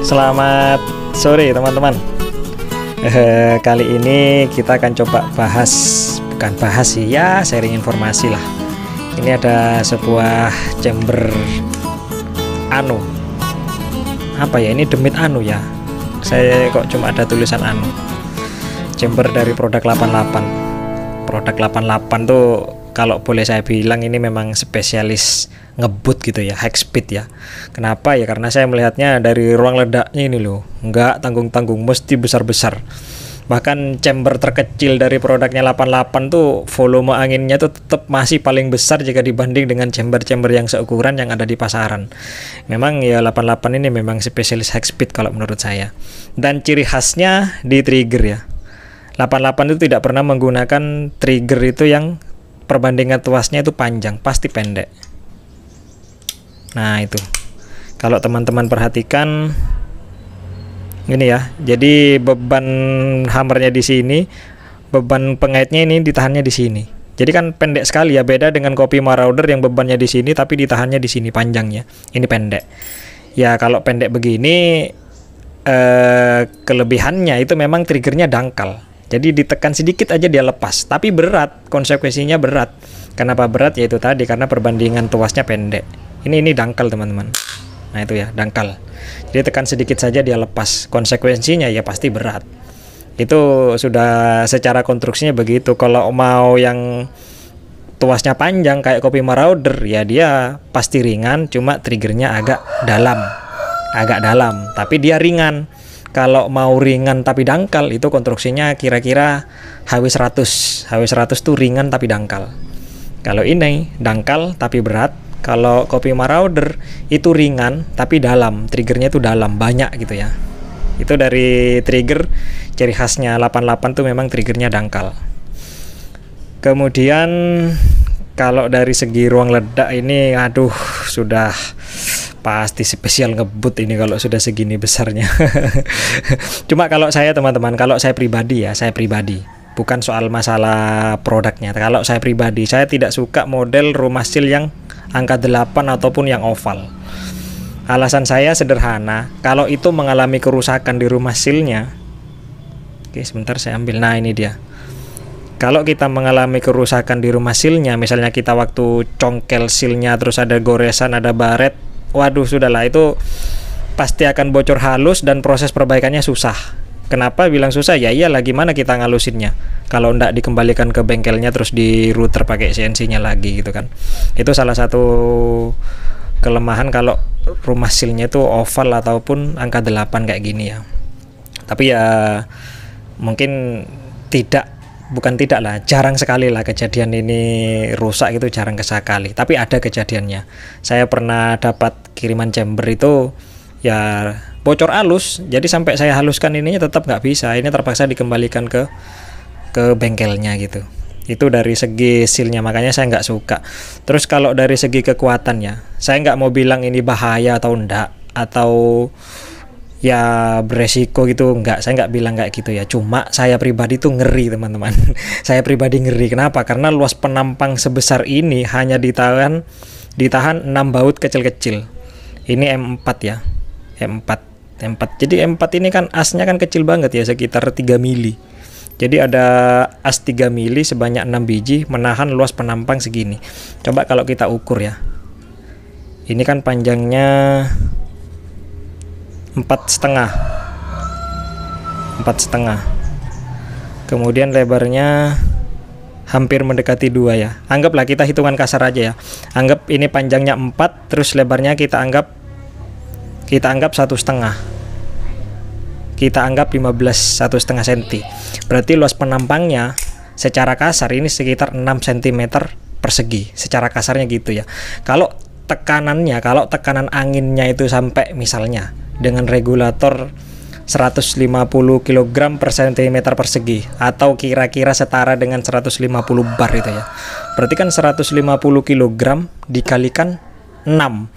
Selamat sore teman-teman. Kali ini kita akan coba bukan bahas sih ya, sharing informasi lah. Ini ada sebuah chamber apa ya, ini demit ya. Saya kok cuma ada tulisan chamber dari produk 88. Produk 88 tuh kalau boleh saya bilang ini memang spesialis ngebut gitu ya, high speed ya. Kenapa ya? Karena saya melihatnya dari ruang ledaknya ini loh, nggak tanggung-tanggung, mesti besar-besar. Bahkan chamber terkecil dari produknya 88 tuh volume anginnya tuh tetap masih paling besar jika dibanding dengan chamber-chamber yang seukuran yang ada di pasaran. Memang ya 88 ini memang spesialis high speed kalau menurut saya. Dan ciri khasnya di trigger ya. 88 itu tidak pernah menggunakan trigger itu yang perbandingan tuasnya itu panjang, pasti pendek. Nah itu, kalau teman-teman perhatikan ini ya, jadi beban hammernya di sini, beban pengaitnya ini ditahannya di sini. Jadi kan pendek sekali ya, beda dengan kopi Marauder yang bebannya di sini tapi ditahannya di sini panjangnya. Ini pendek. Ya kalau pendek begini, kelebihannya itu memang triggernya dangkal. Jadi ditekan sedikit aja dia lepas, tapi berat, konsekuensinya berat. Kenapa berat? Yaitu tadi karena perbandingan tuasnya pendek. Ini dangkal teman-teman. Nah itu ya, dangkal. Jadi tekan sedikit saja dia lepas, konsekuensinya ya pasti berat. Itu sudah secara konstruksinya begitu. Kalau mau yang tuasnya panjang kayak kopi Marauder, ya dia pasti ringan, cuma triggernya agak dalam, tapi dia ringan. Kalau mau ringan tapi dangkal, itu konstruksinya kira-kira HW100 tuh ringan tapi dangkal. Kalau ini dangkal tapi berat. Kalau kopi Marauder itu ringan tapi dalam, triggernya itu dalam, banyak gitu ya. Itu dari trigger, ciri khasnya 88 tuh memang triggernya dangkal. Kemudian kalau dari segi ruang ledak ini, aduh sudah pasti spesial ngebut ini kalau sudah segini besarnya. Cuma kalau saya teman-teman, kalau saya pribadi bukan soal masalah produknya. Kalau saya pribadi, saya tidak suka model rumah seal yang angka 8 ataupun yang oval. Alasan saya sederhana, kalau itu mengalami kerusakan di rumah sealnya, oke sebentar saya ambil, nah ini dia. Kalau kita mengalami kerusakan di rumah sealnya, misalnya kita waktu congkel sealnya terus ada goresan, ada baret, waduh sudahlah, itu pasti akan bocor halus dan proses perbaikannya susah. Kenapa bilang susah? Ya iyalah, gimana kita ngalusinnya kalau ndak dikembalikan ke bengkelnya terus di router pakai CNC nya lagi gitu kan. Itu salah satu kelemahan kalau rumah sealnya itu oval ataupun angka 8 kayak gini ya. Tapi ya mungkin jarang sekali lah kejadian ini rusak, itu jarang sekali, tapi ada kejadiannya. Saya pernah dapat kiriman chamber itu ya bocor halus, jadi sampai saya haluskan ininya tetap nggak bisa, ini terpaksa dikembalikan ke bengkelnya gitu. Itu dari segi sealnya, makanya saya nggak suka. Terus kalau dari segi kekuatannya, saya nggak mau bilang ini bahaya atau enggak, atau ya beresiko gitu, enggak, saya nggak bilang kayak gitu ya. Cuma saya pribadi tuh ngeri teman-teman. Saya pribadi ngeri, kenapa? Karena luas penampang sebesar ini hanya ditahan 6 baut kecil-kecil. Ini M4 ya, M4. Jadi M4 ini kan asnya kan kecil banget ya, sekitar 3 mili. Jadi ada as 3 mili sebanyak 6 biji menahan luas penampang segini. Coba kalau kita ukur ya. Ini kan panjangnya 4,5. Kemudian lebarnya hampir mendekati 2 ya. Anggaplah kita hitungan kasar aja ya. Anggap ini panjangnya 4, terus lebarnya kita anggap 1,5. Kita anggap 1,5 cm. Berarti luas penampangnya secara kasar ini sekitar 6 cm persegi. Secara kasarnya gitu ya. Kalau tekanan anginnya itu sampai misalnya dengan regulator 150 kg per cm persegi, atau kira-kira setara dengan 150 bar itu ya. Berarti kan 150 kg dikalikan 6.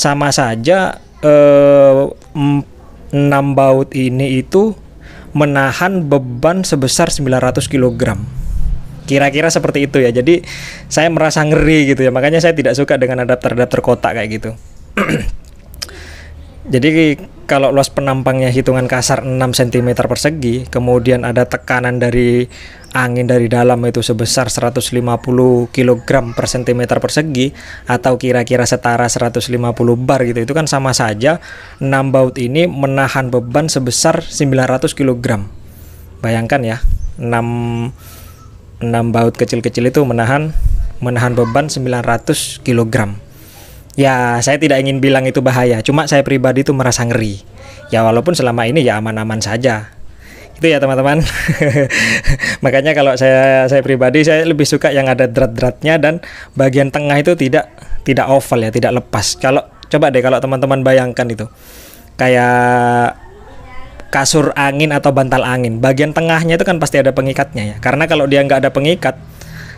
Sama saja 6 baut ini itu menahan beban sebesar 900 kg. Kira-kira seperti itu ya. Jadi saya merasa ngeri gitu ya. Makanya saya tidak suka dengan adapter kotak kayak gitu. Jadi kalau luas penampangnya hitungan kasar 6 cm persegi, kemudian ada tekanan dari angin dari dalam itu sebesar 150 kg per cm persegi, atau kira-kira setara 150 bar gitu, itu kan sama saja 6 baut ini menahan beban sebesar 900 kg. Bayangkan ya, 6 baut kecil-kecil itu menahan beban 900 kg. Ya, saya tidak ingin bilang itu bahaya, cuma saya pribadi itu merasa ngeri. Ya, walaupun selama ini ya aman-aman saja. Itu ya teman-teman. Makanya kalau saya pribadi, saya lebih suka yang ada drat-dratnya dan bagian tengah itu tidak oval ya, tidak lepas. Coba deh kalau teman-teman bayangkan itu kayak kasur angin atau bantal angin, bagian tengahnya itu kan pasti ada pengikatnya ya. Karena kalau dia nggak ada pengikat,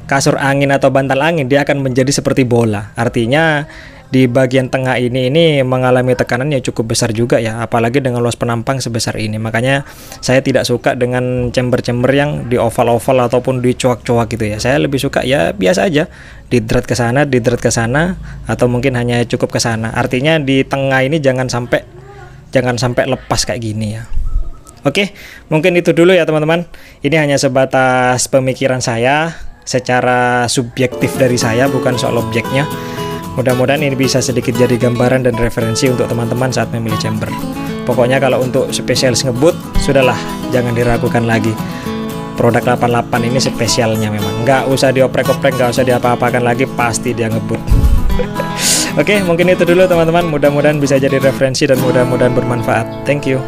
kasur angin atau bantal angin, dia akan menjadi seperti bola. Artinya di bagian tengah ini mengalami tekanan yang cukup besar juga ya, apalagi dengan luas penampang sebesar ini. Makanya saya tidak suka dengan chamber-chamber yang di oval-oval ataupun di coak-coak gitu ya. Saya lebih suka ya biasa aja, didrat ke sana, atau mungkin hanya cukup ke sana. Artinya di tengah ini jangan sampai lepas kayak gini ya. Oke, mungkin itu dulu ya teman-teman. Ini hanya sebatas pemikiran saya secara subjektif dari saya, bukan soal objeknya. Mudah-mudahan ini bisa sedikit jadi gambaran dan referensi untuk teman-teman saat memilih chamber. Pokoknya kalau untuk spesialis ngebut, sudahlah, jangan diragukan lagi. Produk 88 ini spesialnya memang. Nggak usah dioprek-oprek, nggak usah diapa-apakan lagi, pasti dia ngebut. Oke, mungkin itu dulu teman-teman. Mudah-mudahan bisa jadi referensi dan mudah-mudahan bermanfaat. Thank you.